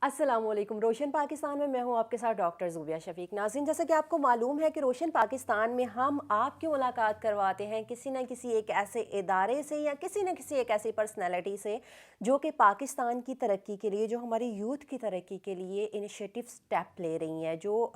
अस्सलामुअलैकुम। रोशन पाकिस्तान में मैं हूं आपके साथ डॉक्टर ज़ुबिया शफीक। नाज़रीन, जैसा कि आपको मालूम है कि रोशन पाकिस्तान में हम आपकी मुलाकात करवाते हैं किसी न किसी एक ऐसे इदारे से या किसी न किसी एक ऐसी पर्सनैलिटी से जो कि पाकिस्तान की तरक्की के लिए, जो हमारी यूथ की तरक्की के लिए इनिशिएटिव स्टेप ले रही हैं, जो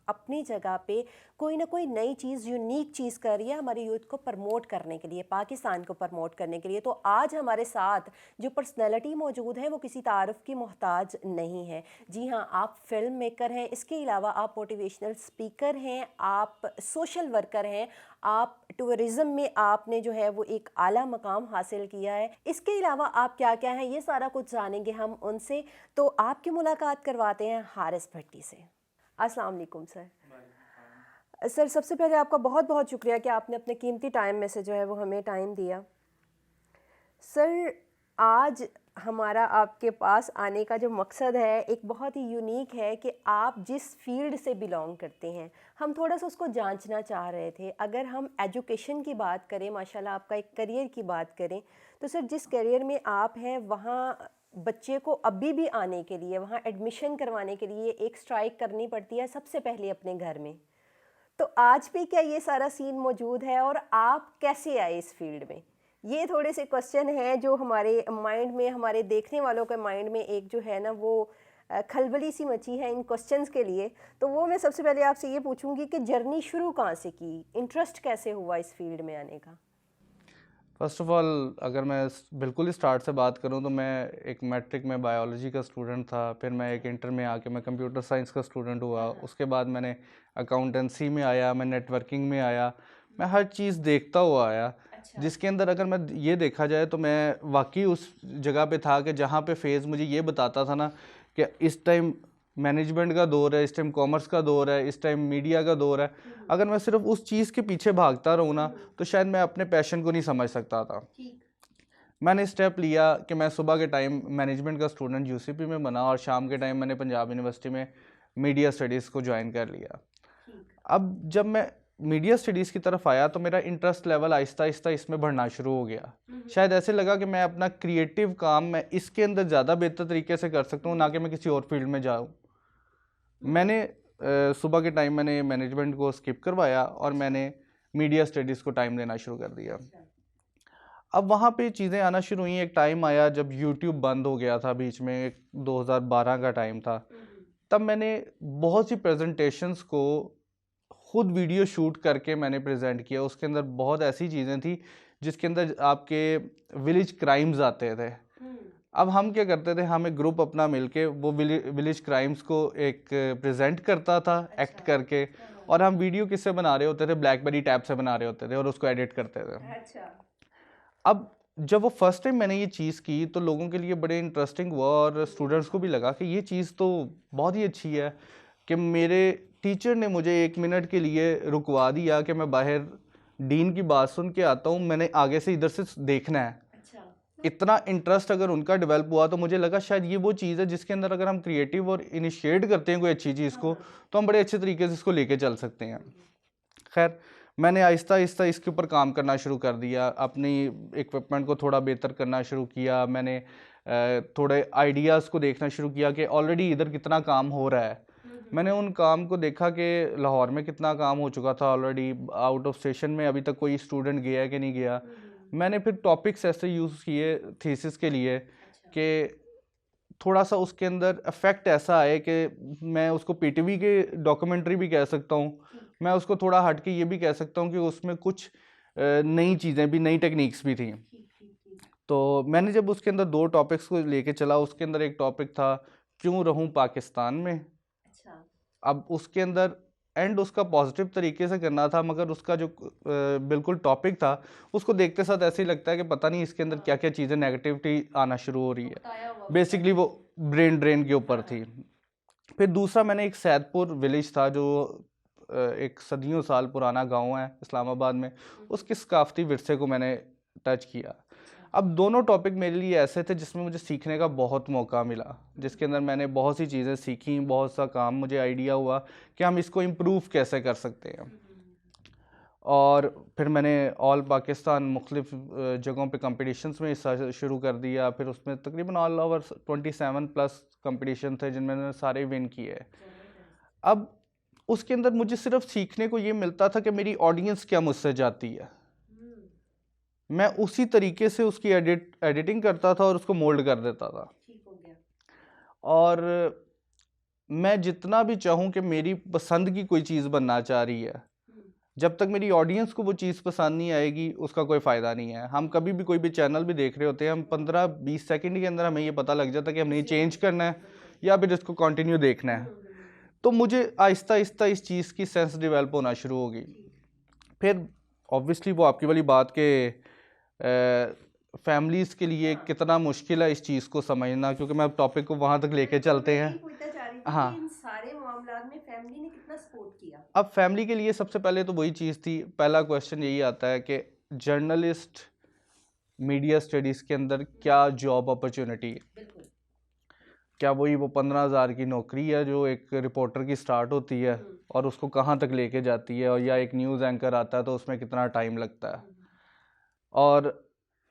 अपनी जगह पे कोई ना कोई नई चीज़, यूनिक चीज़ कर रही है हमारी यूथ को प्रमोट करने के लिए, पाकिस्तान को प्रमोट करने के लिए। तो आज हमारे साथ जो पर्सनैलिटी मौजूद है वो किसी तारुफ की मोहताज नहीं है। जी हाँ, आप फिल्म मेकर हैं, इसके अलावा आप मोटिवेशनल स्पीकर हैं, आप सोशल वर्कर हैं, आप टूरिज़्म में आपने जो है वो एक आला मकाम हासिल किया है। इसके अलावा आप क्या क्या हैं, ये सारा कुछ जानेंगे हम उनसे। तो आपकी मुलाकात करवाते हैं हारिस भट्टी से। अस्सलाम वालेकुम सर। सर, सबसे पहले आपका बहुत बहुत शुक्रिया कि आपने अपने कीमती टाइम में से जो है वो हमें टाइम दिया। सर, आज हमारा आपके पास आने का जो मकसद है एक बहुत ही यूनिक है कि आप जिस फील्ड से बिलोंग करते हैं, हम थोड़ा सा उसको जांचना चाह रहे थे। अगर हम एजुकेशन की बात करें, माशाल्लाह आपका एक करियर की बात करें, तो सर जिस करियर में आप हैं वहाँ बच्चे को अभी भी आने के लिए, वहाँ एडमिशन करवाने के लिए एक स्ट्राइक करनी पड़ती है सबसे पहले अपने घर में। तो आज भी क्या ये सारा सीन मौजूद है और आप कैसे आए इस फील्ड में? ये थोड़े से क्वेश्चन हैं जो हमारे माइंड में, हमारे देखने वालों के माइंड में एक जो है ना वो खलबली सी मची है इन क्वेश्चंस के लिए। तो वो मैं सबसे पहले आपसे ये पूछूंगी कि जर्नी शुरू कहाँ से की, इंटरेस्ट कैसे हुआ इस फील्ड में आने का? फ़र्स्ट ऑफ़ ऑल, अगर मैं बिल्कुल ही स्टार्ट से बात करूं तो मैं एक मैट्रिक में बायोलॉजी का स्टूडेंट था। फिर मैं एक इंटर में आके मैं कंप्यूटर साइंस का स्टूडेंट हुआ। उसके बाद मैंने अकाउंटेंसी में आया, मैं नेटवर्किंग में आया। मैं हर चीज़ देखता हुआ आया, जिसके अंदर अगर मैं ये देखा जाए तो मैं वाकई उस जगह पे था कि जहाँ पे फेज़ मुझे ये बताता था ना कि इस टाइम मैनेजमेंट का दौर है, इस टाइम कॉमर्स का दौर है, इस टाइम मीडिया का दौर है। अगर मैं सिर्फ उस चीज़ के पीछे भागता रहूँ ना, तो शायद मैं अपने पैशन को नहीं समझ सकता था। मैंने स्टेप लिया कि मैं सुबह के टाइम मैनेजमेंट का स्टूडेंट यूसीपी में बना और शाम के टाइम मैंने पंजाब यूनिवर्सिटी में मीडिया स्टडीज़ को ज्वाइन कर लिया। अब जब मैं मीडिया स्टडीज़ की तरफ आया तो मेरा इंटरेस्ट लेवल आहिस्ता आहिस्ता इसमें बढ़ना शुरू हो गया। शायद ऐसे लगा कि मैं अपना क्रिएटिव काम मैं इसके अंदर ज़्यादा बेहतर तरीके से कर सकता हूँ, ना कि मैं किसी और फील्ड में जाऊँ। मैंने सुबह के टाइम मैंने मैनेजमेंट को स्किप करवाया और मैंने मीडिया स्टडीज़ को टाइम देना शुरू कर दिया। अब वहाँ पे चीज़ें आना शुरू हुई। एक टाइम आया जब यूट्यूब बंद हो गया था, बीच में एक 2012 का टाइम था। तब मैंने बहुत सी प्रेजेंटेशंस को खुद वीडियो शूट करके मैंने प्रेजेंट किया। उसके अंदर बहुत ऐसी चीज़ें थी जिसके अंदर आपके विलेज क्राइम्स आते थे। अब हम क्या करते थे, हम एक ग्रुप अपना मिलके वो विलेज क्राइम्स को एक प्रेजेंट करता था एक्ट करके, और हम वीडियो किससे बना रहे होते थे, ब्लैकबेरी टैब से बना रहे होते थे और उसको एडिट करते थे। अब जब वो फर्स्ट टाइम मैंने ये चीज़ की तो लोगों के लिए बड़े इंटरेस्टिंग हुआ और स्टूडेंट्स को भी लगा कि ये चीज़ तो बहुत ही अच्छी है। कि मेरे टीचर ने मुझे 1 मिनट के लिए रुकवा दिया कि मैं बाहर डीन की बात सुन के आता हूँ, मैंने आगे से इधर से देखना है। इतना इंटरेस्ट अगर उनका डेवलप हुआ तो मुझे लगा शायद ये वो चीज़ है जिसके अंदर अगर हम क्रिएटिव और इनिशिएट करते हैं कोई अच्छी चीज़ को, तो हम बड़े अच्छे तरीके से इसको लेके चल सकते हैं। खैर, मैंने आहिस्ता आहिस्ता इसके ऊपर काम करना शुरू कर दिया, अपनी इक्विपमेंट को थोड़ा बेहतर करना शुरू किया। मैंने थोड़े आइडियाज़ को देखना शुरू किया कि ऑलरेडी इधर कितना काम हो रहा है। मैंने उन काम को देखा कि लाहौर में कितना काम हो चुका था ऑलरेडी, आउट ऑफ स्टेशन में अभी तक कोई स्टूडेंट गया है कि नहीं गया। मैंने फिर टॉपिक्स ऐसे यूज़ किए थीसिस के लिए कि थोड़ा सा उसके अंदर इफेक्ट ऐसा आए कि मैं उसको पीटीवी के डॉक्यूमेंट्री भी कह सकता हूँ। मैं उसको थोड़ा हट के ये भी कह सकता हूँ कि उसमें कुछ नई चीज़ें भी, नई टेक्निक्स भी थी। तो मैंने जब उसके अंदर 2 टॉपिक्स को लेके चला, उसके अंदर एक टॉपिक था क्यों रहूं पाकिस्तान में। अब उसके अंदर एंड उसका पॉजिटिव तरीके से करना था, मगर उसका जो बिल्कुल टॉपिक था उसको देखते साथ ऐसे ही लगता है कि पता नहीं इसके अंदर क्या क्या चीज़ें नेगेटिविटी आना शुरू हो रही है। बेसिकली वो ब्रेन ड्रेन के ऊपर थी। फिर दूसरा मैंने एक सैदपुर विलेज था जो एक सदियों साल पुराना गांव है इस्लामाबाद में, उसके सकाफती विरसे को मैंने टच किया। अब दोनों टॉपिक मेरे लिए ऐसे थे जिसमें मुझे सीखने का बहुत मौका मिला, जिसके अंदर मैंने बहुत सी चीज़ें सीखी, बहुत सा काम मुझे आइडिया हुआ कि हम इसको इम्प्रूव कैसे कर सकते हैं। और फिर मैंने ऑल पाकिस्तान मुख्तलिफ जगहों पे कंपटीशंस में हिस्सा शुरू कर दिया। फिर उसमें तकरीबन ऑल ओवर 27 प्लस कंपटीशन थे जिनमें मैंने सारे विन किए। अब उसके अंदर मुझे सिर्फ सीखने को ये मिलता था कि मेरी ऑडियंस क्या मुझसे चाहती है, मैं उसी तरीके से उसकी एडिटिंग करता था और उसको मोल्ड कर देता था। और मैं जितना भी चाहूँ कि मेरी पसंद की कोई चीज़ बनना चाह रही है, जब तक मेरी ऑडियंस को वो चीज़ पसंद नहीं आएगी उसका कोई फ़ायदा नहीं है। हम कभी भी कोई भी चैनल भी देख रहे होते हैं, हम 15-20 सेकंड के अंदर हमें ये पता लग जाता है कि हमने चेंज करना है या फिर इसको कंटिन्यू देखना है। तो मुझे आहिस्ता आहिस्ता इस चीज़ की सेंस डेवलप होना शुरू होगी। फिर ऑब्वियसली वो आपकी वाली बात के फैमिलीज़ के लिए कितना मुश्किल है इस चीज़ को समझना, क्योंकि मैं अब टॉपिक को वहाँ तक लेके चलते हैं। हाँ, इन सारे मामलात में फैमिली ने कितना सपोर्ट किया? अब फैमिली के लिए सबसे पहले तो वही चीज़ थी, पहला क्वेश्चन यही आता है कि जर्नलिस्ट मीडिया स्टडीज़ के अंदर क्या जॉब अपॉर्चुनिटी है, क्या वही वो 15,000 की नौकरी है जो एक रिपोर्टर की स्टार्ट होती है और उसको कहाँ तक लेके जाती है, और या एक न्यूज़ एंकर आता है तो उसमें कितना टाइम लगता है। और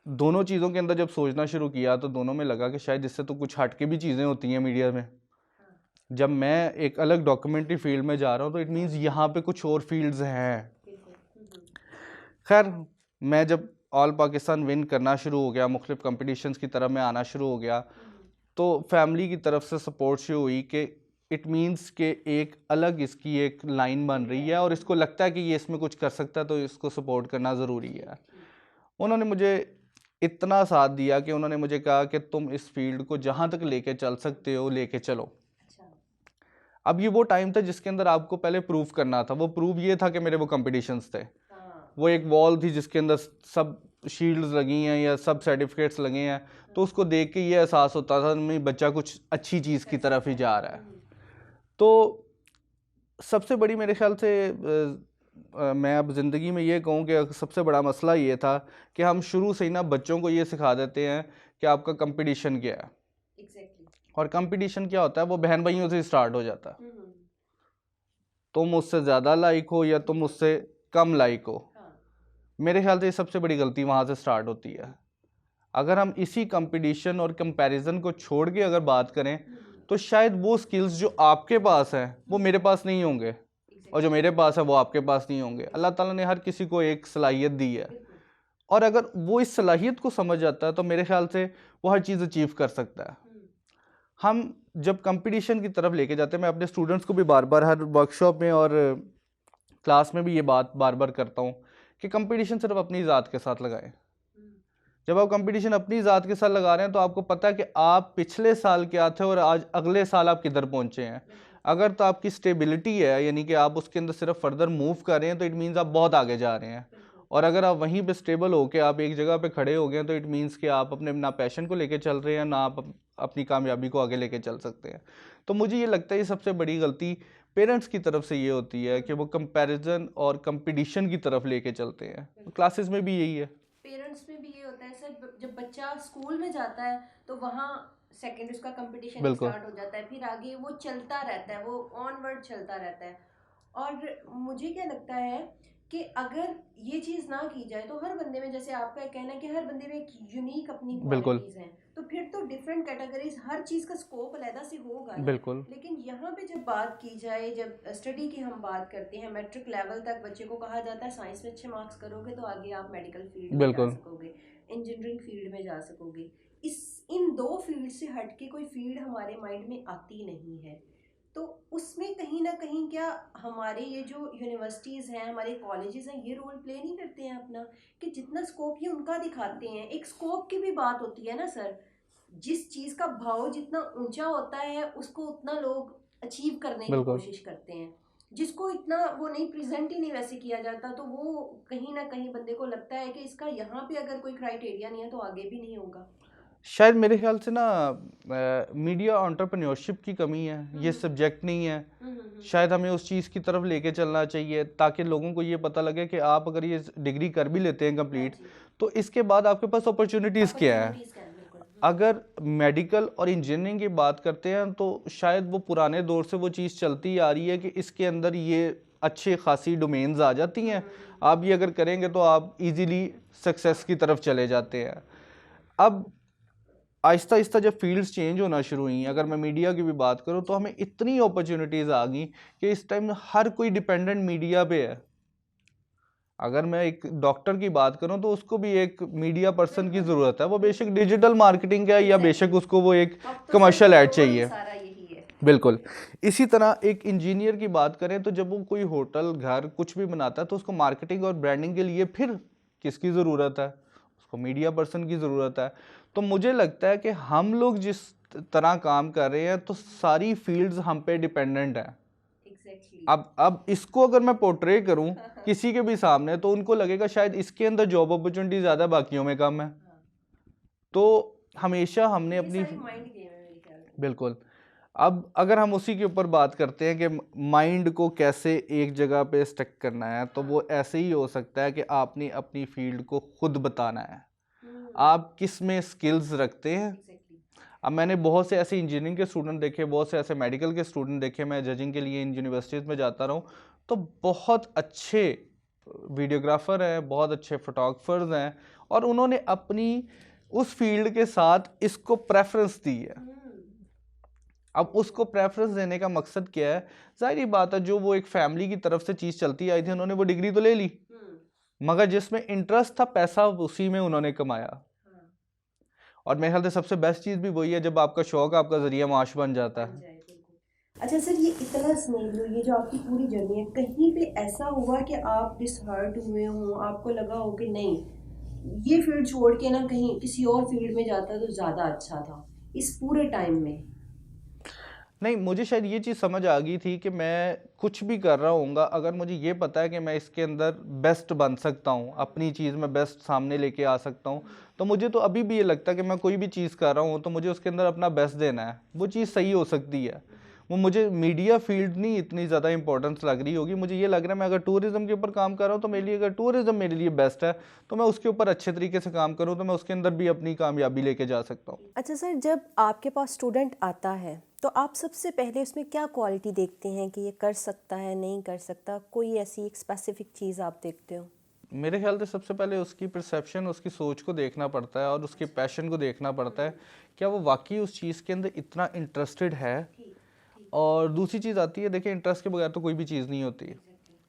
दोनों चीज़ों के अंदर जब सोचना शुरू किया तो दोनों में लगा कि शायद इससे तो कुछ हट के भी चीज़ें होती हैं मीडिया में। जब मैं एक अलग डॉक्यूमेंट्री फील्ड में जा रहा हूँ तो इट मीन्स यहाँ पे कुछ और फील्ड्स हैं। खैर, मैं जब ऑल पाकिस्तान विन करना शुरू हो गया, मुख्तलिफ कंपटीशंस की तरफ मैं आना शुरू हो गया, तो फैमिली की तरफ से सपोर्ट शुरू हुई कि इट मीन्स कि एक अलग इसकी एक लाइन बन रही है और इसको लगता है कि ये इसमें कुछ कर सकता है, तो इसको सपोर्ट करना ज़रूरी है। उन्होंने मुझे इतना साथ दिया कि उन्होंने मुझे कहा कि तुम इस फील्ड को जहाँ तक लेके चल सकते हो लेके चलो। अब ये वो टाइम था जिसके अंदर आपको पहले प्रूव करना था। वो प्रूव ये था कि मेरे वो कंपटीशंस थे, वो एक वॉल थी जिसके अंदर सब शील्ड्स लगी हैं या सब सर्टिफिकेट्स लगे हैं, तो उसको देख के ये एहसास होता था कि बच्चा कुछ अच्छी चीज़ की तरफ ही जा रहा है। तो सबसे बड़ी मेरे ख्याल से मैं अब ज़िंदगी में ये कहूँ कि सबसे बड़ा मसला ये था कि हम शुरू से ही ना बच्चों को ये सिखा देते हैं कि आपका कंपटीशन क्या है। और कंपटीशन क्या होता है, वो बहन भाइयों से स्टार्ट हो जाता है। तुम मुझसे ज़्यादा लाइक हो या तुम मुझसे कम लाइक हो। मेरे ख्याल से ये सबसे बड़ी गलती वहाँ से स्टार्ट होती है। अगर हम इसी कंपटीशन और कंपैरिजन को छोड़ के अगर बात करें तो शायद वो स्किल्स जो आपके पास हैं वो मेरे पास नहीं होंगे, और जो मेरे पास है वो आपके पास नहीं होंगे। अल्लाह ताला ने हर किसी को एक सलाहियत दी है, और अगर वो इस सलाहियत को समझ जाता है तो मेरे ख्याल से वो हर चीज़ अचीव कर सकता है। हम जब कंपटीशन की तरफ लेके जाते हैं, मैं अपने स्टूडेंट्स को भी बार बार हर वर्कशॉप में और क्लास में भी ये बात बार बार करता हूँ कि कंपटीशन सिर्फ अपनी ज़ात के साथ लगाएं। जब आप कंपटीशन अपनी ज़ात के साथ लगा रहे हैं तो आपको पता है कि आप पिछले साल क्या थे और आज अगले साल आप किधर पहुँचे हैं। अगर तो आपकी स्टेबिलिटी है, यानी कि आप उसके अंदर सिर्फ फर्दर मूव कर रहे हैं, तो इट मीन्स आप बहुत आगे जा रहे हैं। और अगर आप वहीं पे स्टेबल हो के आप एक जगह पे खड़े हो गए तो इट मीन्स कि आप अपने ना पैशन को लेके चल रहे हैं, ना आप अपनी कामयाबी को आगे लेके चल सकते हैं। तो मुझे ये लगता है ये सबसे बड़ी गलती पेरेंट्स की तरफ से ये होती है कि वो कंपैरिजन और कंपटीशन की तरफ लेके चलते हैं। क्लासेस में भी यही है, पेरेंट्स में भी ये होता है सर। जब बच्चा स्कूल में जाता है तो वहाँ सेकेंड उसका कंपटीशन बिल्कुल स्टार्ट हो जाता है, फिर आगे वो चलता रहता है, वो ऑनवर्ड चलता रहता है। और मुझे क्या लगता है कि अगर ये चीज़ ना की जाए तो हर बंदे में, जैसे आपका कहना है कि हर बंदे में एक यूनिक अपनी बिल्कुल क्वालिटीज़ हैं, तो फिर तो डिफरेंट कैटेगरीज हर चीज़ का स्कोप अलहदा से होगा ना। बिल्कुल लेकिन यहाँ पे जब बात की जाए, जब स्टडी की हम बात करते हैं, मैट्रिक लेवल तक बच्चे को कहा जाता है साइंस में अच्छे मार्क्स करोगे तो आगे आप मेडिकल फील्ड में जा बिल्कुल सकोगे, इंजीनियरिंग फील्ड में जा सकोगे। इन दो फील्ड से हट के कोई फील्ड हमारे माइंड में आती नहीं है। तो उसमें कहीं ना कहीं क्या हमारे ये जो यूनिवर्सिटीज़ हैं, हमारे कॉलेजेस हैं, ये रोल प्ले नहीं करते हैं अपना, कि जितना स्कोप ये उनका दिखाते हैं। एक स्कोप की भी बात होती है ना सर, जिस चीज़ का भाव जितना ऊंचा होता है उसको उतना लोग अचीव करने की बिल्कुल कोशिश करते हैं। जिसको इतना वो नहीं, प्रेजेंट ही नहीं वैसे किया जाता, तो वो कहीं ना कहीं बंदे को लगता है कि इसका यहाँ पे अगर कोई क्राइटेरिया नहीं है तो आगे भी नहीं होगा। शायद मेरे ख्याल से ना मीडिया एंटरप्रेन्योरशिप की कमी है, ये सब्जेक्ट नहीं है। शायद हमें उस चीज़ की तरफ लेके चलना चाहिए ताकि लोगों को ये पता लगे कि आप अगर ये डिग्री कर भी लेते हैं कंप्लीट, तो इसके बाद आपके पास अपॉर्चुनिटीज़ क्या है। अगर मेडिकल और इंजीनियरिंग की बात करते हैं तो शायद वो पुराने दौर से वो चीज़ चलती आ रही है कि इसके अंदर ये अच्छी खासी डोमेन्स आ जाती हैं। आप ये अगर करेंगे तो आप इजीली सक्सेस की तरफ चले जाते हैं। अब आहिस्ता आहिस्ता जब फील्ड्स चेंज होना शुरू हुई, अगर मैं मीडिया की भी बात करूं तो हमें इतनी अपॉर्चुनिटीज़ आ गई कि इस टाइम हर कोई डिपेंडेंट मीडिया पे है। अगर मैं एक डॉक्टर की बात करूं तो उसको भी एक मीडिया पर्सन की ज़रूरत है, वो बेशक डिजिटल मार्केटिंग का या बेशक उसको वो एक कमर्शियल ऐड चाहिए। बिल्कुल। इसी तरह एक इंजीनियर की बात करें तो जब वो कोई होटल घर कुछ भी बनाता है तो उसको मार्केटिंग और ब्रांडिंग के लिए फिर किसकी ज़रूरत है? उसको मीडिया पर्सन की ज़रूरत है। तो मुझे लगता है कि हम लोग जिस तरह काम कर रहे हैं तो सारी फील्ड्स हम पे डिपेंडेंट हैं। अब इसको अगर मैं पोर्ट्रे करूं किसी के भी सामने तो उनको लगेगा शायद इसके अंदर जॉब अपॉर्चुनिटी ज़्यादा, बाकियों में कम है। तो हमेशा हमने अपनी बिल्कुल। अब अगर हम उसी के ऊपर बात करते हैं कि माइंड को कैसे एक जगह पे स्टक करना है, तो वो ऐसे ही हो सकता है कि आपने अपनी फील्ड को खुद बताना है, आप किस में स्किल्स रखते हैं। अब मैंने बहुत से ऐसे इंजीनियरिंग के स्टूडेंट देखे, बहुत से ऐसे मेडिकल के स्टूडेंट देखे, मैं जजिंग के लिए इन यूनिवर्सिटीज़ में जाता रहा हूँ, तो बहुत अच्छे वीडियोग्राफर हैं, बहुत अच्छे फोटोग्राफर्स हैं, और उन्होंने अपनी उस फील्ड के साथ इसको प्रेफरेंस दी है। अब उसको प्रेफरेंस देने का मकसद क्या है? जाहिर बात है, जो वो एक फैमिली की तरफ से चीज़ चलती आई थी, उन्होंने वो डिग्री तो ले ली, मगर जिसमें इंटरेस्ट था पैसा उसी में उन्होंने कमाया। और मेरे ख्याल से सबसे बेस्ट चीज़ भी वही है जब आपका शौक आपका जरिया माश बन जाता है। अच्छा सर, ये इतना स्नेह, ये जो आपकी पूरी जर्नी है, कहीं पे ऐसा हुआ कि आप डिसहर्ट हुए हो, आपको लगा हो कि नहीं ये फील्ड छोड़ के ना कहीं किसी और फील्ड में जाता तो ज़्यादा अच्छा था इस पूरे टाइम में? नहीं, मुझे शायद ये चीज़ समझ आ गई थी कि मैं कुछ भी कर रहा हूँगा, अगर मुझे ये पता है कि मैं इसके अंदर बेस्ट बन सकता हूँ, अपनी चीज़ में बेस्ट सामने लेके आ सकता हूँ, तो मुझे तो अभी भी ये लगता है कि मैं कोई भी चीज़ कर रहा हूँ तो मुझे उसके अंदर अपना बेस्ट देना है। वो चीज़ सही हो सकती है, वो मुझे मीडिया फील्ड नहीं इतनी ज़्यादा इंपॉर्टेंस लग रही होगी। मुझे ये लग रहा है मैं अगर टूरिज़्म के ऊपर काम कर रहा हूँ तो मेरे लिए, अगर टूरिज़्म मेरे लिए बेस्ट है तो मैं उसके ऊपर अच्छे तरीके से काम करूँ तो मैं उसके अंदर भी अपनी कामयाबी लेके जा सकता हूँ। अच्छा सर, जब आपके पास स्टूडेंट आता है तो आप सबसे पहले उसमें क्या क्वालिटी देखते हैं कि ये कर सकता है, नहीं कर सकता? कोई ऐसी एक स्पेसिफिक चीज़ आप देखते हो? मेरे ख्याल से सबसे पहले उसकी परसेप्शन, उसकी सोच को देखना पड़ता है और उसके पैशन को देखना पड़ता है, क्या वो वाकई उस चीज़ के अंदर इतना इंटरेस्टेड है। और दूसरी चीज़ आती है, देखिए इंटरेस्ट के बगैर तो कोई भी चीज़ नहीं होती।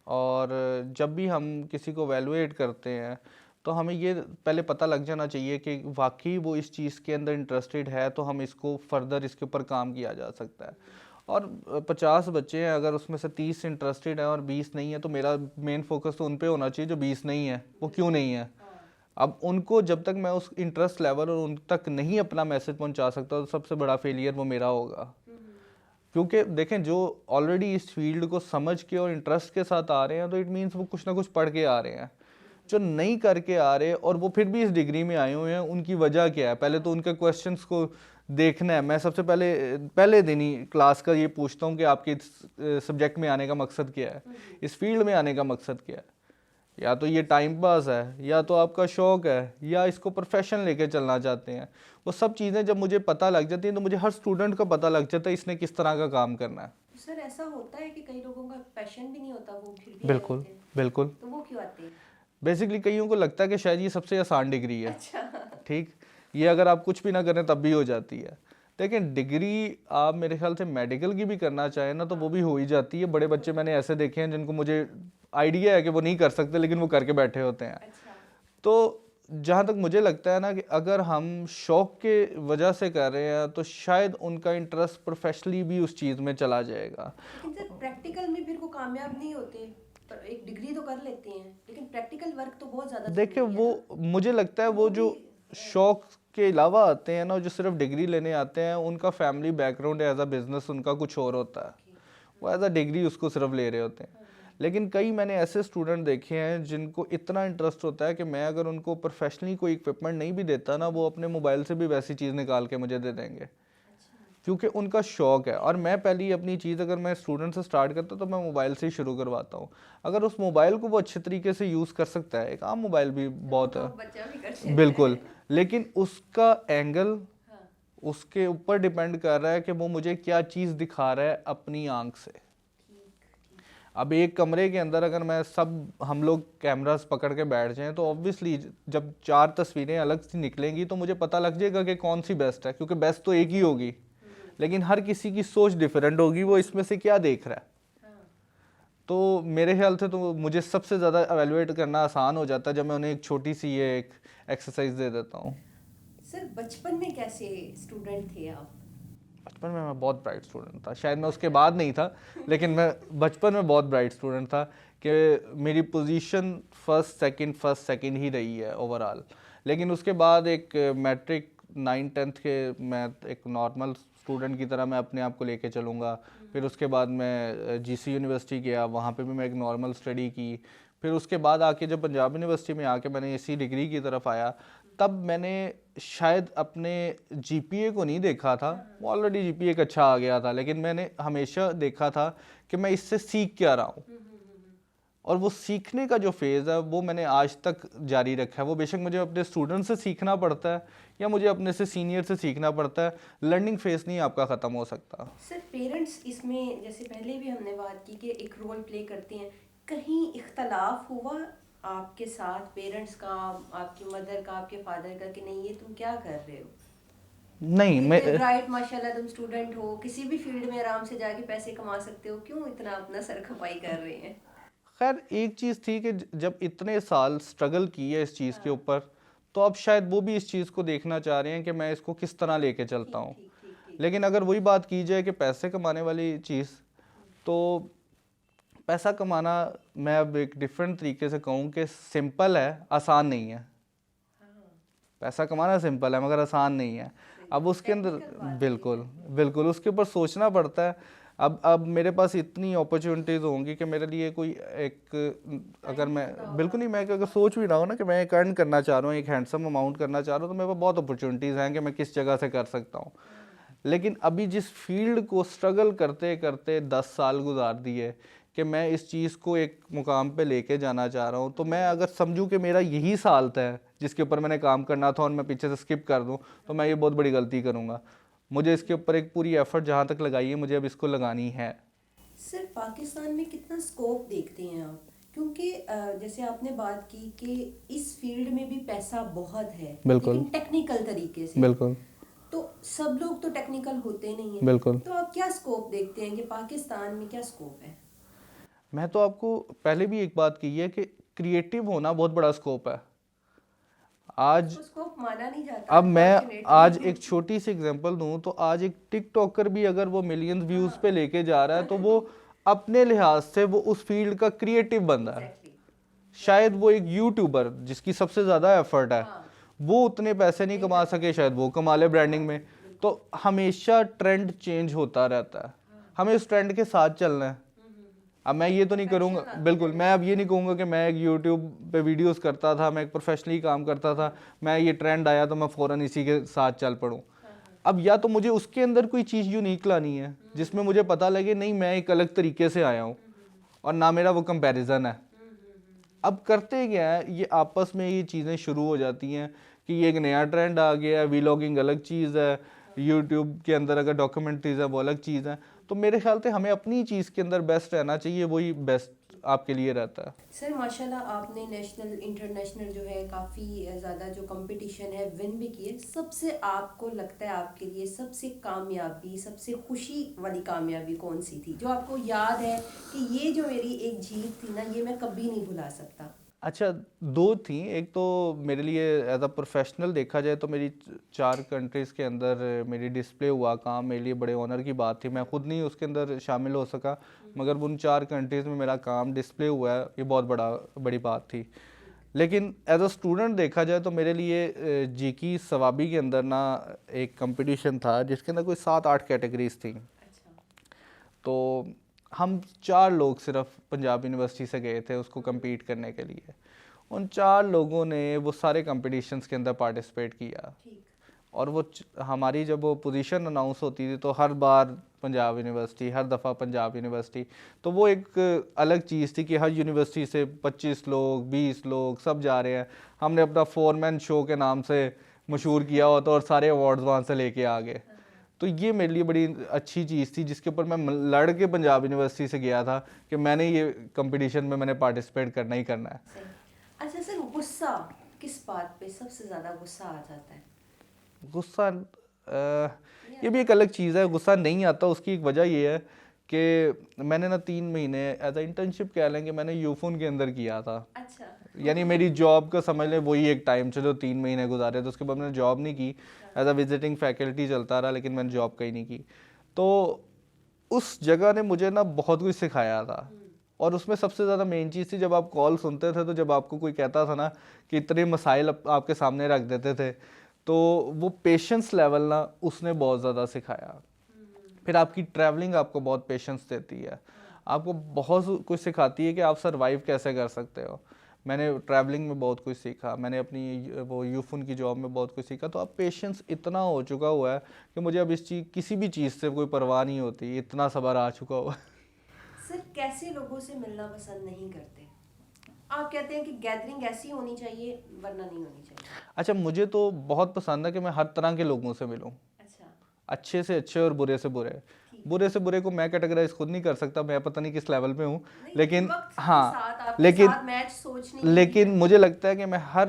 और जब भी हम किसी को वैल्यूएट करते हैं तो हमें ये पहले पता लग जाना चाहिए कि वाकई वो इस चीज़ के अंदर इंटरेस्टेड है, तो हम इसको फर्दर इसके ऊपर काम किया जा सकता है। और 50 बच्चे हैं, अगर उसमें से 30 इंटरेस्टेड हैं और 20 नहीं है, तो मेरा मेन फोकस तो उन पे होना चाहिए जो 20 नहीं है। वो क्यों नहीं है? अब उनको जब तक मैं उस इंटरेस्ट लेवल और उन तक नहीं अपना मैसेज पहुंचा सकता तो सबसे बड़ा फेलियर वो मेरा होगा। क्योंकि देखें, जो ऑलरेडी इस फील्ड को समझ के और इंटरेस्ट के साथ आ रहे हैं तो इट मीन्स वो कुछ ना कुछ पढ़ के आ रहे हैं। जो नहीं करके आ रहे और वो फिर भी इस डिग्री में आए हुए हैं, उनकी वजह क्या है? पहले तो उनके क्वेश्चंस को देखना है। मैं सबसे पहले दिन ही क्लास का ये पूछता हूँ कि आपके इस सब्जेक्ट में आने का मकसद क्या है, इस फील्ड में आने का मकसद क्या है। या तो ये टाइम पास है, या तो आपका शौक़ है, या इसको प्रोफेशन लेके चलना चाहते हैं। वो सब चीज़ें जब मुझे पता लग जाती हैं तो मुझे हर स्टूडेंट का पता लग जाता है इसने किस तरह का काम करना है। सर ऐसा होता है कि कई लोगों का पैशन भी नहीं होता, वो फिर भी बिल्कुल आते हैं। बिल्कुल। तो वो क्यों आते हैं? बेसिकली कईयों को लगता है कि शायद ये सबसे आसान डिग्री है। अच्छा। ठीक, ये अगर आप कुछ भी ना करें तब भी हो जाती है। लेकिन डिग्री आप मेरे ख्याल से मेडिकल की भी करना चाहें ना तो वो भी हो ही जाती है। बड़े बच्चे मैंने ऐसे देखे हैं जिनको मुझे आइडिया है कि वो नहीं कर सकते लेकिन वो करके बैठे होते हैं। अच्छा। तो जहाँ तक मुझे लगता है ना कि अगर हम शौक़ के वजह से कर रहे हैं तो शायद उनका इंटरेस्ट प्रोफेशनली भी उस चीज़ में चला जाएगा। लेकिन सर प्रैक्टिकल में फिर वो कामयाब नहीं होते, पर एक डिग्री तो कर लेते हैं लेकिन प्रैक्टिकल वर्क तो बहुत ज़्यादा देखिए, ज़रूरी है वो मुझे लगता है वो जो शौक़ के अलावा आते हैं ना, जो सिर्फ डिग्री लेने आते हैं, उनका family background as a business उनका कुछ और होता है। वो एज अ डिग्री उसको सिर्फ ले रहे होते हैं। लेकिन कई मैंने ऐसे स्टूडेंट देखे हैं जिनको इतना इंटरेस्ट होता है कि मैं अगर उनको प्रोफेशनली कोई इक्विपमेंट नहीं भी देता ना, वो अपने मोबाइल से भी वैसी चीज़ निकाल के मुझे दे देंगे, क्योंकि उनका शौक़ है। और मैं पहली अपनी चीज़ अगर मैं स्टूडेंट से स्टार्ट करता तो मैं मोबाइल से ही शुरू करवाता हूँ। अगर उस मोबाइल को वो अच्छे तरीके से यूज़ कर सकता है, एक आम मोबाइल भी बहुत है, बिल्कुल, लेकिन उसका एंगल उसके ऊपर डिपेंड कर रहा है कि वो मुझे क्या चीज़ दिखा रहा है अपनी आंख से। अब एक कमरे के अंदर अगर मैं सब हम लोग कैमरास पकड़ के बैठ जाएं तो ऑब्वियसली जब 4 तस्वीरें अलग सी निकलेंगी तो मुझे पता लग जाएगा कि कौन सी बेस्ट है, क्योंकि बेस्ट तो एक ही होगी, लेकिन हर किसी की सोच डिफरेंट होगी, वो इसमें से क्या देख रहा है। तो मेरे ख्याल से तो मुझे सबसे ज़्यादा एवेलुएट करना आसान हो जाता है जब मैं उन्हें एक छोटी सी ये एक एक्सरसाइज दे देता हूँ। सर बचपन में कैसे स्टूडेंट थे आप? बचपन में मैं बहुत ब्राइट स्टूडेंट था, शायद मैं उसके बाद नहीं था, लेकिन मैं बचपन में बहुत ब्राइट स्टूडेंट था कि मेरी पोजीशन फर्स्ट सेकंड ही रही है ओवरऑल। लेकिन उसके बाद एक मैट्रिक 9th-10th के मैं एक नॉर्मल स्टूडेंट की तरह मैं अपने आप को लेके चलूँगा। फिर उसके बाद मैं जीसी यूनिवर्सिटी गया, वहाँ पे भी मैं एक नॉर्मल स्टडी की। फिर उसके बाद आके जब पंजाब यूनिवर्सिटी में आके मैंने इसी डिग्री की तरफ आया, तब मैंने शायद अपने जीपीए को नहीं देखा था, वो ऑलरेडी जीपीए एक अच्छा आ गया था, लेकिन मैंने हमेशा देखा था कि मैं इससे सीख क्या रहा हूँ। और वो सीखने का जो फेज़ है वो मैंने आज तक जारी रखा है। वो बेशक मुझे अपने स्टूडेंट से सीखना पड़ता है या मुझे अपने से सीनियर से सीखना पड़ता है, लर्निंग फेज़ नहीं आपका ख़त्म हो सकता। सर पेरेंट्स इसमें, जैसे पहले भी हमने बात की कि एक रोल प्ले करते हैं, कहीं इख्तलाफ हुआ आपके साथ पेरेंट्स का, आपकी मदर का, आपके फादर का, कि नहीं ये तुम क्या कर रहे हो? नहीं, मैं ब्राइट माशाल्लाह तुम स्टूडेंट हो, किसी भी फील्ड में आराम से जाके पैसे कमा सकते हो, क्यों इतना अपना सर खपाई कर रहे हैं? खैर एक चीज़ थी कि जब इतने साल स्ट्रगल की है इस चीज़ के ऊपर, तो अब शायद वो भी इस चीज़ को देखना चाह रहे हैं कि मैं इसको किस तरह लेके चलता हूँ। लेकिन अगर वही बात की जाए कि पैसे कमाने वाली चीज़, तो पैसा कमाना मैं अब एक डिफरेंट तरीके से कहूँ कि सिंपल है, आसान नहीं है। पैसा कमाना सिंपल है मगर आसान नहीं है। अब उसके अंदर बिल्कुल बिल्कुल उसके ऊपर सोचना पड़ता है। अब मेरे पास इतनी अपॉर्चुनिटीज़ होंगी कि मेरे लिए कोई एक, अगर मैं बिल्कुल नहीं, मैं अगर सोच भी रहा हूँ ना कि मैं एक अर्न करना चाह रहा हूँ, एक हैंडसम अमाउंट करना चाह रहा हूँ, तो मेरे पास बहुत अपॉर्चुनिटीज़ हैं कि मैं किस जगह से कर सकता हूँ। लेकिन अभी जिस फील्ड को स्ट्रगल करते करते 10 साल गुजार दिए कि मैं इस चीज़ को एक मुकाम पे लेके जाना चाह रहा हूँ, तो मैं अगर समझूँ कि मेरा यही साल था जिसके ऊपर मैंने काम करना था और मैं पीछे से स्किप कर दूँ, तो मैं ये बहुत बड़ी गलती करूँगा। मुझे इसके ऊपर एक पूरी एफर्ट जहाँ तक लगाई है, मुझे अब इसको लगानी है। सर पाकिस्तान में कितना स्कोप देखते हैं आप? क्योंकि जैसे आपने बात की कि इस फील्ड में भी पैसा बहुत है, बिल्कुल, लेकिन टेक्निकल तरीके से। बिल्कुल, तो सब लोग तो टेक्निकल होते नहीं हैं। बिल्कुल। तो आप क्या स्कोप देखते हैं कि पाकिस्तान में क्या स्कोप है? मैं तो आपको पहले भी एक बात की है कि क्रिएटिव होना बहुत बड़ा स्कोप है। आज उसको स्कोप माना नहीं जाता अब मैं आज unfortunately। एक छोटी सी एग्जांपल दूं तो आज एक टिकटॉकर भी अगर वो मिलियंस व्यूज पे लेके जा रहा है तो वो अपने लिहाज से वो उस फील्ड का क्रिएटिव बंदा है। शायद वो एक यूट्यूबर जिसकी सबसे ज़्यादा एफर्ट है, वो उतने पैसे नहीं कमा सके, शायद वो कमा ले ब्रांडिंग में। तो हमेशा ट्रेंड चेंज होता रहता है, हमें उस ट्रेंड के साथ चलना है। अब मैं ये तो नहीं करूँगा, बिल्कुल मैं अब ये नहीं कहूँगा कि मैं एक यूट्यूब पे वीडियोस करता था, मैं एक प्रोफेशनली काम करता था, मैं ये ट्रेंड आया तो मैं फ़ौरन इसी के साथ चल पड़ूँ। अब या तो मुझे उसके अंदर कोई चीज़ यूनिक लानी है जिसमें मुझे पता लगे नहीं मैं एक अलग तरीके से आया हूँ और ना मेरा वो कंपैरिजन है। अब करते क्या है, ये आपस में ये चीज़ें शुरू हो जाती हैं कि ये एक नया ट्रेंड आ गया है, वीलॉगिंग अलग चीज़ है, यूट्यूब के अंदर अगर डॉक्यूमेंट्रीज है वो अलग चीज़ है। तो मेरे ख्याल से हमें अपनी चीज़ के अंदर बेस्ट रहना चाहिए, वही बेस्ट आपके लिए रहता है। सर माशाल्लाह आपने नेशनल इंटरनेशनल जो है काफ़ी ज़्यादा जो कंपटीशन है विन भी किए। सबसे आपको लगता है आपके लिए सबसे कामयाबी, सबसे खुशी वाली कामयाबी कौन सी थी जो आपको याद है कि ये जो मेरी एक जीत थी ना, ये मैं कभी नहीं भुला सकता? अच्छा, 2 थी। एक तो मेरे लिए एज अ प्रोफेशनल देखा जाए तो मेरी 4 कंट्रीज़ के अंदर मेरी डिस्प्ले हुआ काम मेरे लिए बड़े ऑनर की बात थी। मैं खुद नहीं उसके अंदर शामिल हो सका, मगर उन 4 कंट्रीज़ में मेरा काम डिस्प्ले हुआ है, ये बहुत बड़ी बात थी। लेकिन एज अ स्टूडेंट देखा जाए तो मेरे लिए जी की सवाबी के अंदर ना एक कंपटीशन था जिसके अंदर कोई 7-8 कैटेगरीज थी। तो हम 4 लोग सिर्फ पंजाब यूनिवर्सिटी से गए थे उसको compete करने के लिए। उन 4 लोगों ने वो सारे competitions के अंदर पार्टिसिपेट किया और वो हमारी जब वो पोजीशन अनाउंस होती थी तो हर बार पंजाब यूनिवर्सिटी, हर दफ़ा पंजाब यूनिवर्सिटी। तो वो एक अलग चीज़ थी कि हर यूनिवर्सिटी से 25 लोग 20 लोग सब जा रहे हैं। हमने अपना फोरमैन शो के नाम से मशहूर किया होता और सारे अवार्ड्स वहाँ से लेके आ गए। तो ये मेरे लिए बड़ी अच्छी चीज़ थी, जिसके ऊपर मैं लड़ के पंजाब यूनिवर्सिटी से गया था कि मैंने ये कंपटीशन में मैंने पार्टिसिपेट करना ही करना है। सही। अच्छा सर, गुस्सा किस बात पे सबसे ज़्यादा गुस्सा आ जाता है? गुस्सा ये भी एक अलग चीज़ है। गुस्सा नहीं आता, उसकी एक वजह ये है कि मैंने ना 3 महीने एज अ इंटर्नशिप कह लें कि मैंने यूफोन के अंदर किया था। अच्छा। यानी मेरी जॉब का समझ लें वही एक टाइम, चलो 3 महीने गुजारे, तो उसके बाद मैंने जॉब नहीं की, एज अ विजिटिंग फैकल्टी चलता रहा, लेकिन मैंने जॉब कहीं नहीं की। तो उस जगह ने मुझे ना बहुत कुछ सिखाया था। और उसमें सबसे ज़्यादा मेन चीज़ थी, जब आप कॉल सुनते थे तो जब आपको कोई कहता था ना कि इतने मसाइल आपके सामने रख देते थे, तो वो पेशेंस लेवल ना उसने बहुत ज़्यादा सिखाया। फिर आपकी ट्रैवलिंग आपको बहुत पेशेंस देती है, आपको बहुत कुछ सिखाती है कि आप सरवाइव कैसे कर सकते हो। मैंने ट्रैवलिंग में बहुत कुछ सीखा, मैंने अपनी वो यूफोन की जॉब में बहुत कुछ सीखा। तो अब पेशेंस इतना हो चुका हुआ है कि मुझे अब इस चीज़ किसी भी चीज़ से कोई परवाह नहीं होती, इतना सब्र आ चुका हुआ है। सर, कैसे लोगों से मिलना पसंद नहीं करते? आप कहते हैं कि गैदरिंग ऐसी होनी चाहिए वरना नहीं होनी चाहिए। अच्छा, मुझे तो बहुत पसंद है कि मैं हर तरह के लोगों से मिलूं, अच्छा। अच्छे से अच्छे और बुरे से बुरे। ठीक। बुरे से बुरे को मैं कैटेगराइज खुद नहीं कर सकता, मैं पता नहीं किस लेवल पे हूँ, नहीं, लेकिन वक्त के हाँ, साथ आपके लेकिन साथ मैच सोच नहीं होती लेकिन है। मुझे लगता है कि मैं हर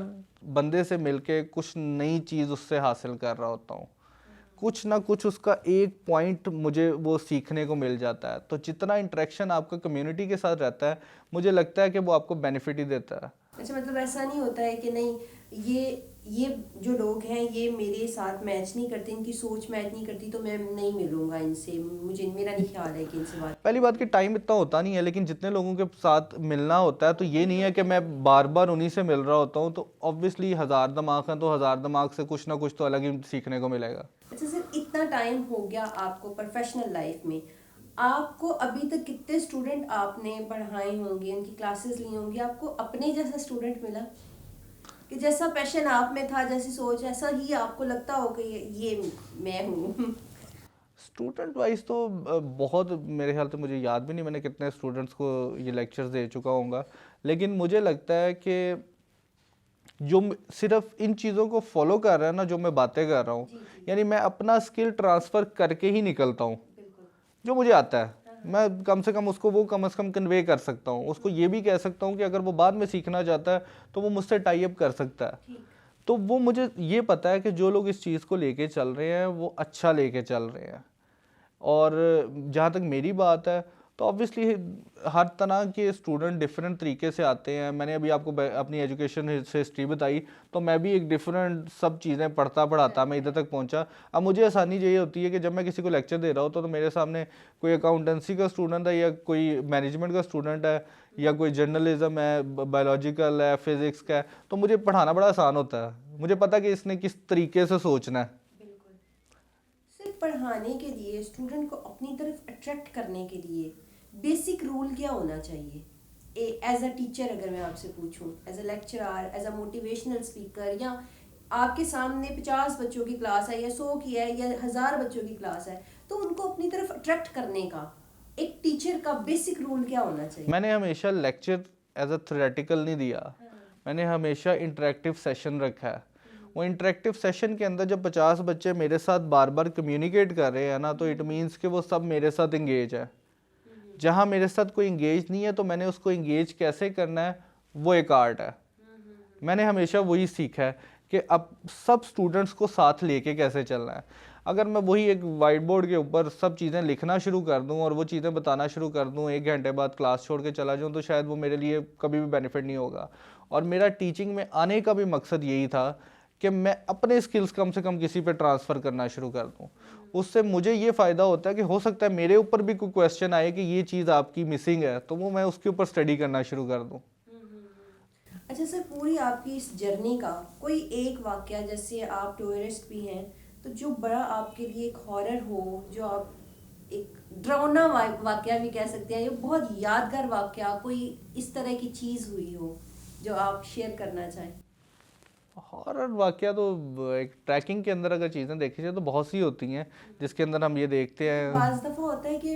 बंदे से मिलके कुछ नई चीज़ उससे हासिल कर रहा होता हूँ, कुछ ना कुछ उसका एक पॉइंट मुझे वो सीखने को मिल जाता है। तो जितना इंटरेक्शन आपका कम्युनिटी के साथ रहता है, मुझे लगता है कि वो आपको बेनिफिट ही देता है। अच्छा, मतलब ऐसा नहीं होता है कि नहीं, ये जो लोग हैं ये मेरे साथ मैच नहीं करते, इनकी सोच मैच नहीं करती, तो मैं नहीं मिलूंगा इनसे, मुझे मेरा नहीं ख्याल है कि इनसे बात। पहली बात कि टाइम इतना होता नहीं है, लेकिन जितने लोगों के साथ मिलना होता है, तो ये नहीं है कि मैं बार बार उन्हीं से मिल रहा होता हूँ। तो ऑब्वियसली 1000 दिमाग हैं, तो 1000 दिमाग से कुछ ना कुछ तो अलग ही सीखने को मिलेगा। अच्छा सर, इतना टाइम हो गया आपको प्रोफेशनल लाइफ में, आपको अभी तक कितने स्टूडेंट आपने पढ़ाए होंगे, उनकी क्लासेस ली होंगी, आपको अपने जैसा स्टूडेंट मिला कि जैसा पैशन आप में था, जैसी सोच, ऐसा ही आपको लगता हो कि ये मैं हूँ? स्टूडेंट वाइज तो बहुत, मेरे ख्याल से मुझे याद भी नहीं मैंने कितने स्टूडेंट्स को ये लेक्चर्स दे चुका होऊंगा, लेकिन मुझे लगता है कि जो सिर्फ इन चीज़ों को फॉलो कर रहा है ना, जो मैं बातें कर रहा हूँ, जी जी। यानी मैं अपना स्किल ट्रांसफ़र करके ही निकलता हूँ। बिल्कुल। जो मुझे आता है मैं कम से कम उसको वो कम से कम कन्वे कर सकता हूँ, उसको ये भी कह सकता हूँ कि अगर वो बाद में सीखना चाहता है तो वो मुझसे टाई अप कर सकता है। ठीक। तो वो मुझे ये पता है कि जो लोग इस चीज़ को लेके चल रहे हैं वो अच्छा लेके चल रहे हैं। और जहाँ तक मेरी बात है, तो ऑब्वियसली हर तरह के स्टूडेंट डिफरेंट तरीके से आते हैं। मैंने अभी आपको अपनी एजुकेशन हिस्ट्री बताई, तो मैं भी एक डिफरेंट सब चीज़ें पढ़ता पढ़ाता मैं इधर तक पहुंचा। अब मुझे आसानी यही होती है कि जब मैं किसी को लेक्चर दे रहा हूँ तो मेरे सामने कोई अकाउंटेंसी का स्टूडेंट है, या कोई मैनेजमेंट का स्टूडेंट है, या कोई जर्नलिज्म है, बायोलॉजिकल है, फिजिक्स का है, तो मुझे पढ़ाना बड़ा आसान होता है। मुझे पता कि इसने किस तरीके से सोचना है। बिल्कुल। सिर्फ पढ़ाने के लिए, स्टूडेंट को अपनी तरफ अट्रैक्ट करने के लिए बेसिक रूल क्या होना चाहिए? एज अ टीचर अगर मैं आपसे पूछूं, as a lecturer, as a motivational speaker, या आपके सामने 50 बच्चों की क्लास है, या 100 की है, या 1000 बच्चों की क्लास है, तो उनको अपनी तरफ अट्रैक्ट करने का एक टीचर का बेसिक रूल क्या होना चाहिए? मैंने हमेशा लेक्चर एज अ थ्योरेटिकल नहीं दिया, मैंने हमेशा इंटरेक्टिव सेशन रखा है। वो इंटरेक्टिव सेशन के अंदर जब 50 बच्चे मेरे साथ बार बार कम्युनिकेट कर रहे हैं ना, तो इट मीन्स कि वो सब मेरे साथ इंगेज है। जहाँ मेरे साथ कोई इंगेज नहीं है, तो मैंने उसको इंगेज कैसे करना है, वो एक आर्ट है। मैंने हमेशा वही सीखा है कि अब सब स्टूडेंट्स को साथ लेके कैसे चलना है। अगर मैं वही एक वाइट बोर्ड के ऊपर सब चीज़ें लिखना शुरू कर दूं और वो चीज़ें बताना शुरू कर दूं, 1 घंटे बाद क्लास छोड़ के चला जाऊं, तो शायद वो मेरे लिए कभी भी बेनिफिट नहीं होगा। और मेरा टीचिंग में आने का भी मकसद यही था कि मैं अपने स्किल्स कम से कम किसी पे ट्रांसफ़र करना शुरू कर दूं। उससे मुझे ये फ़ायदा होता है कि हो सकता है मेरे ऊपर भी कोई क्वेश्चन आए कि ये चीज़ आपकी मिसिंग है, तो वो मैं उसके ऊपर स्टडी करना शुरू कर दूँ। अच्छा सर, पूरी आपकी इस जर्नी का कोई एक वाकया, जैसे आप टूरिस्ट भी हैं, तो जो बड़ा आपके लिए एक हॉरर हो, जो आप एक डरावना वाकया भी कह सकते हैं, या बहुत यादगार वाकया, कोई इस तरह की चीज़ हुई हो जो आप शेयर करना चाहें? हॉरर वाकया तो एक ट्रैकिंग के अंदर अगर चीज़ें देखी जाए तो बहुत सी होती हैं, जिसके अंदर हम ये देखते हैं। बाज़ दफ़ा होता है कि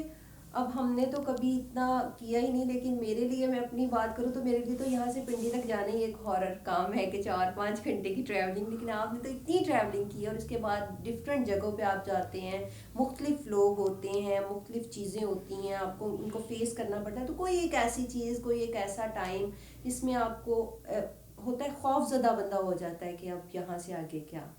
अब हमने तो कभी इतना किया ही नहीं, लेकिन मेरे लिए, मैं अपनी बात करूँ तो मेरे लिए तो यहाँ से पिंडी तक जाना ही एक हॉरर काम है कि 4-5 घंटे की ट्रैवलिंग। लेकिन आपने तो इतनी ट्रैवलिंग की और उसके बाद डिफरेंट जगहों पे आप जाते हैं, मुख्तलिफ लोग होते हैं, मुख्तलिफ चीज़ें होती हैं, आपको उनको फेस करना पड़ता है। तो कोई एक ऐसी चीज़, कोई एक ऐसा टाइम जिसमें आपको होता है, खौफजदा बंदा हो जाता है कि अब यहाँ से आगे क्या?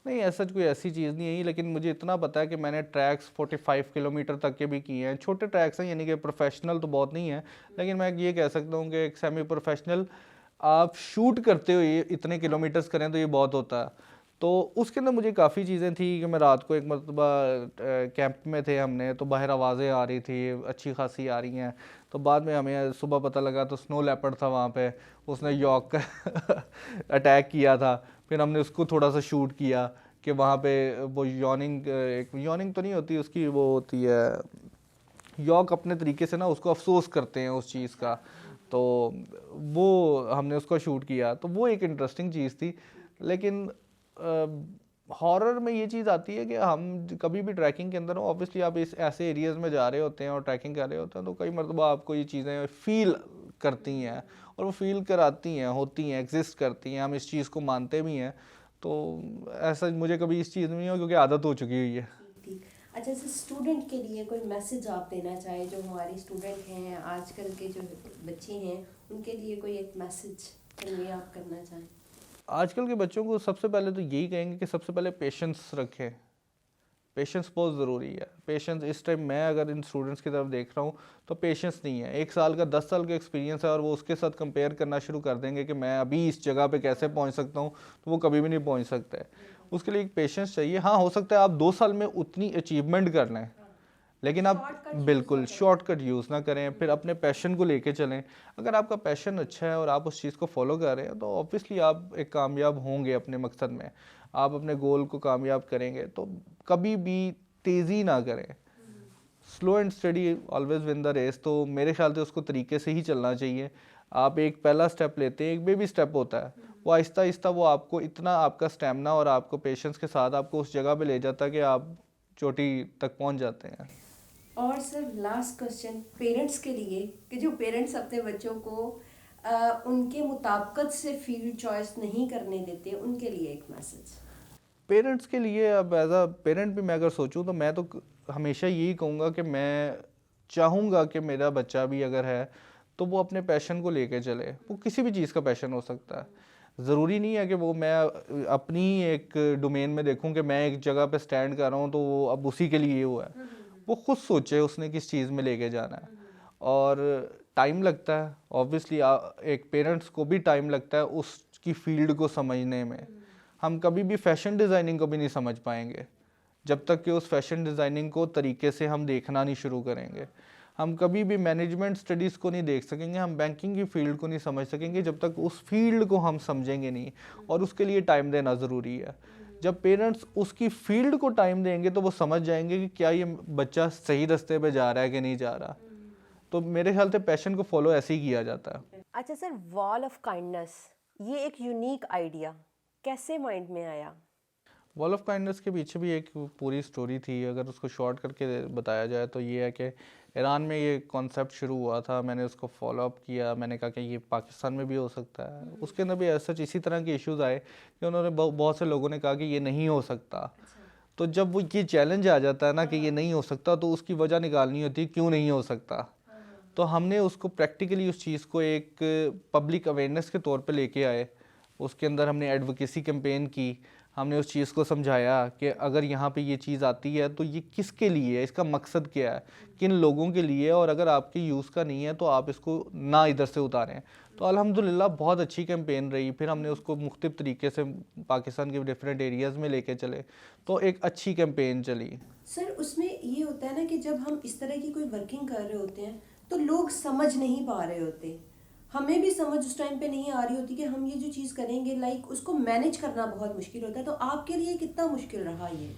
नहीं, ऐसा कोई ऐसी चीज़ नहीं है, लेकिन मुझे इतना पता है कि मैंने ट्रैक्स 45 किलोमीटर तक के भी किए हैं। छोटे ट्रैक्स हैं, यानी कि प्रोफेशनल तो बहुत नहीं है, लेकिन मैं ये कह सकता हूँ कि एक सेमी प्रोफेशनल आप शूट करते हुए इतने किलोमीटर्स करें तो ये बहुत होता है। तो उसके अंदर मुझे काफ़ी चीज़ें थी कि मैं रात को एक मरतबा कैंप में थे हमने, तो बाहर आवाज़ें आ रही थी, अच्छी खासी आ रही हैं। तो बाद में हमें सुबह पता लगा तो स्नो लेपर्ड था वहाँ पे, उसने यॉर्क का अटैक किया था। फिर हमने उसको थोड़ा सा शूट किया कि वहाँ पे वो यॉर्निंग, एक यॉर्निंग तो नहीं होती उसकी, वो होती है यॉर्क, अपने तरीके से ना उसको अफसोस करते हैं उस चीज़ का। तो वो हमने उसको शूट किया, तो वो एक इंटरेस्टिंग चीज़ थी। लेकिन हॉरर में ये चीज़ आती है कि हम कभी भी ट्रैकिंग के अंदर हो, ऑब्वियसली आप इस ऐसे एरियाज़ में जा रहे होते हैं और ट्रैकिंग कर रहे होते हैं, तो कई मरतबा आपको ये चीज़ें फील करती हैं, और वो फील कराती हैं, होती हैं, एग्जिस्ट करती हैं, हम इस चीज़ को मानते भी हैं। तो ऐसा मुझे कभी इस चीज़ में नहीं हो, क्योंकि आदत हो चुकी हुई है। ठीक। अच्छा, जैसे स्टूडेंट के लिए कोई मैसेज आप देना चाहें, जो हमारे स्टूडेंट हैं, आजकल के जो बच्चे हैं, उनके लिए कोई एक मैसेज कन्वे आप करना चाहें? आजकल के बच्चों को सबसे पहले तो यही कहेंगे कि सबसे पहले पेशेंस रखें। पेशेंस बहुत ज़रूरी है। पेशेंस इस टाइम मैं अगर इन स्टूडेंट्स की तरफ देख रहा हूँ तो पेशेंस नहीं है। 1 साल का 10 साल का एक्सपीरियंस है और वो उसके साथ कंपेयर करना शुरू कर देंगे कि मैं अभी इस जगह पे कैसे पहुँच सकता हूँ, तो वो कभी भी नहीं पहुँच सकता है। उसके लिए एक पेशेंस चाहिए। हाँ, हो सकता है आप 2 साल में उतनी अचीवमेंट कर लें, लेकिन आप बिल्कुल शॉर्टकट यूज़ ना करें, फिर अपने पैशन को लेके चलें। अगर आपका पैशन अच्छा है और आप उस चीज़ को फॉलो कर रहे हैं, तो ऑब्वियसली आप एक कामयाब होंगे अपने मकसद में। आप अपने गोल को कामयाब करेंगे, तो कभी भी तेज़ी ना करें। Slow and steady always win the race. तो मेरे ख्याल से उसको तरीके से ही चलना चाहिए। आप एक पहला स्टेप लेते हैं, एक बेबी स्टेप होता है, वो आहिस्ता आहिस्ता वो आपको इतना, आपका स्टेमिना और आपको पेशेंस के साथ आपको उस जगह पे ले जाता है कि आप चोटी तक पहुंच जाते हैं। और सर, लास्ट क्वेश्चन पेरेंट्स के लिए, कि जो पेरेंट्स अपने बच्चों को उनके मुताबिकत से फील्ड चॉइस नहीं करने देते, उनके लिए एक मैसेज। पेरेंट्स के लिए, अब एज अ पेरेंट भी मैं अगर सोचूं तो मैं तो हमेशा यही कहूँगा कि मैं चाहूँगा कि मेरा बच्चा भी अगर है तो वो अपने पैशन को लेके चले। वो किसी भी चीज़ का पैशन हो सकता है। ज़रूरी नहीं है कि वो मैं अपनी एक डोमेन में देखूं कि मैं एक जगह पे स्टैंड कर रहा हूं तो वो अब उसी के लिए वो है। वो खुद सोचे उसने किस चीज़ में लेके जाना है। और टाइम लगता है ऑब्वियसली, एक पेरेंट्स को भी टाइम लगता है उसकी फील्ड को समझने में। हम कभी भी फैशन डिज़ाइनिंग को भी नहीं समझ पाएंगे जब तक कि उस फैशन डिज़ाइनिंग को तरीके से हम देखना नहीं शुरू करेंगे। हम कभी भी मैनेजमेंट स्टडीज़ को नहीं देख सकेंगे, हम बैंकिंग की फील्ड को नहीं समझ सकेंगे जब तक उस फील्ड को हम समझेंगे नहीं, और उसके लिए टाइम देना ज़रूरी है। जब पेरेंट्स उसकी फील्ड को टाइम देंगे तो वो समझ जाएंगे कि क्या ये बच्चा सही रास्ते पे जा रहा है कि नहीं जा रहा। तो मेरे ख्याल से पैशन को फॉलो ऐसे ही किया जाता है। अच्छा सर, वॉल ऑफ काइंडनेस, ये एक यूनिक आइडिया कैसे माइंड में आया? वॉल ऑफ काइंडनेस के पीछे भी एक पूरी स्टोरी थी। अगर उसको शॉर्ट करके बताया जाए तो ये है कि ईरान में ये कॉन्सेप्ट शुरू हुआ था, मैंने उसको फॉलो अप किया, मैंने कहा कि ये पाकिस्तान में भी हो सकता है। उसके अंदर भी ऐसा इसी तरह के इश्यूज आए कि उन्होंने बहुत से लोगों ने कहा कि ये नहीं हो सकता। तो जब वो ये चैलेंज आ जाता है ना कि ये नहीं हो सकता, तो उसकी वजह निकालनी होती है क्यों नहीं हो सकता। तो हमने उसको प्रैक्टिकली उस चीज़ को एक पब्लिक अवेयरनेस के तौर पे लेके आए। उसके अंदर हमने एडवोकेसी कैंपेन की, हमने उस चीज़ को समझाया कि अगर यहाँ पे ये चीज़ आती है तो ये किसके लिए है, इसका मकसद क्या है, किन लोगों के लिए, और अगर आपके यूज़ का नहीं है तो आप इसको ना इधर से उतारें। तो अल्हम्दुलिल्लाह बहुत अच्छी कैंपेन रही। फिर हमने उसको मुख्तलिफ तरीके से पाकिस्तान के डिफरेंट एरियाज़ में लेके चले, तो एक अच्छी कैंपेन चली। सर, उसमें ये होता है ना कि जब हम इस तरह की कोई वर्किंग कर रहे होते हैं तो लोग समझ नहीं पा रहे होते, हमें भी समझ उस टाइम पे नहीं आ रही होती कि हम ये जो चीज़ करेंगे, लाइक उसको मैनेज करना बहुत मुश्किल होता है। तो आपके लिए कितना मुश्किल रहा ये?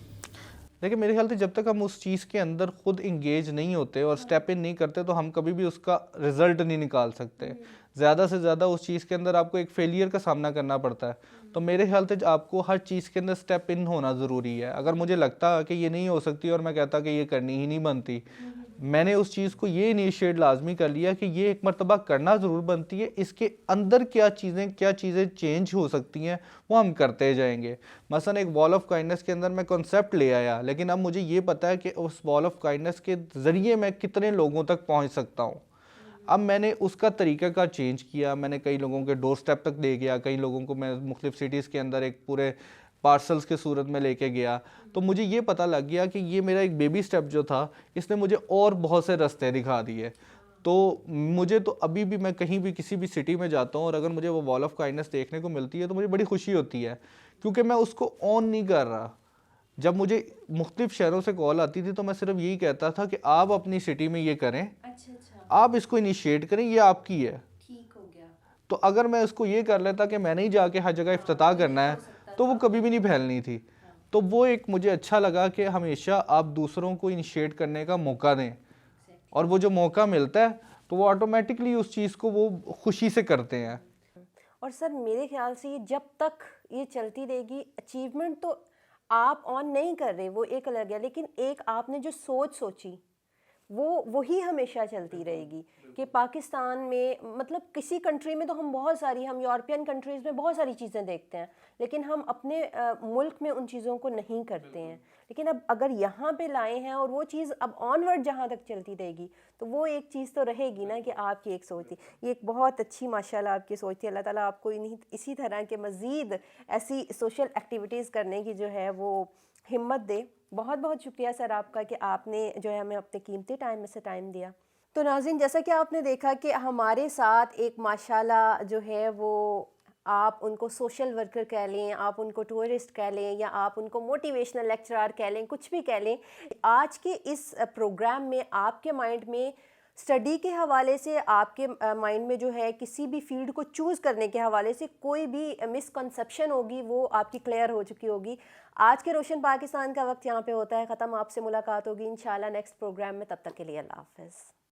देखिए, मेरे ख्याल से जब तक हम उस चीज़ के अंदर खुद इंगेज नहीं होते और स्टेप इन नहीं करते तो हम कभी भी उसका रिजल्ट नहीं निकाल सकते। ज़्यादा से ज़्यादा उस चीज़ के अंदर आपको एक फेलियर का सामना करना पड़ता है। तो मेरे ख्याल से आपको हर चीज़ के अंदर स्टेप इन होना ज़रूरी है। अगर मुझे लगता कि ये नहीं हो सकती और मैं कहता कि ये करनी ही नहीं बनती, मैंने उस चीज़ को ये इनिशिएट लाजमी कर लिया कि ये एक मर्तबा करना ज़रूर बनती है, इसके अंदर क्या चीज़ें चेंज हो सकती हैं वो हम करते जाएंगे। मसलन एक वॉल ऑफ काइंडनेस के अंदर मैं कॉन्सेप्ट ले आया, लेकिन अब मुझे ये पता है कि उस वॉल ऑफ काइंडनेस के ज़रिए मैं कितने लोगों तक पहुँच सकता हूँ। अब मैंने उसका तरीका का चेंज किया, मैंने कई लोगों के डोर स्टेप तक ले गया, कई लोगों को मैं मुख्तलिफ सिटीज़ के अंदर एक पूरे पार्सल्स के सूरत में लेके गया। तो मुझे ये पता लग गया कि ये मेरा एक बेबी स्टेप जो था, इसने मुझे और बहुत से रास्ते दिखा दिए। तो मुझे तो अभी भी मैं कहीं भी किसी भी सिटी में जाता हूँ और अगर मुझे वो वॉल ऑफ काइंडनेस देखने को मिलती है तो मुझे बड़ी खुशी होती है, क्योंकि मैं उसको ऑन नहीं कर रहा। जब मुझे मुख्तलिफ शहरों से कॉल आती थी तो मैं सिर्फ यही कहता था कि आप अपनी सिटी में ये करें, अच्छा अच्छा, आप इसको इनिशिएट करें, ये आपकी है। ठीक हो गया। तो अगर मैं इसको ये कर लेता कि मैंने ही जाके हर जगह इफ्तिताह करना है, तो वो कभी भी नहीं फैलनी थी। तो वो एक मुझे अच्छा लगा कि हमेशा आप दूसरों को इनिशिएट करने का मौका दें, और वो जो मौका मिलता है तो वो ऑटोमेटिकली उस चीज़ को वो खुशी से करते हैं। और सर मेरे ख्याल से ये जब तक ये चलती रहेगी, अचीवमेंट तो आप ऑन नहीं कर रहे, वो एक अलग है, लेकिन एक आपने जो सोच सोची वो वही हमेशा चलती रहेगी कि पाकिस्तान में, मतलब किसी कंट्री में तो हम यूरोपियन कंट्रीज़ में बहुत सारी चीज़ें देखते हैं, लेकिन हम अपने मुल्क में उन चीज़ों को नहीं करते हैं। लेकिन अब अगर यहाँ पे लाए हैं और वो चीज़ अब ऑनवर्ड जहाँ तक चलती रहेगी, तो वो एक चीज़ तो रहेगी ना कि आपकी एक सोच थी। ये एक बहुत अच्छी माशाल्लाह आपकी सोच थी। अल्लाह ताला आपको इसी तरह के मज़ीद ऐसी सोशल एक्टिविटीज़ करने की जो है वो हिम्मत दे। बहुत बहुत शुक्रिया सर आपका कि आपने जो है हमें अपने कीमती टाइम में से टाइम दिया। तो नाज़रीन, जैसा कि आपने देखा कि हमारे साथ एक माशाल्लाह जो है वो, आप उनको सोशल वर्कर कह लें, आप उनको टूरिस्ट कह लें, या आप उनको मोटिवेशनल लेक्चरर कह लें, कुछ भी कह लें, आज के इस प्रोग्राम में आपके माइंड में स्टडी के हवाले से, आपके माइंड में जो है किसी भी फील्ड को चूज़ करने के हवाले से कोई भी मिसकंसेप्शन होगी वो आपकी क्लियर हो चुकी होगी। आज के रोशन पाकिस्तान का वक्त यहाँ पे होता है ख़त्म। आपसे मुलाकात होगी इंशाल्लाह नेक्स्ट प्रोग्राम में। तब तक के लिए अल्लाह हाफ़िज़।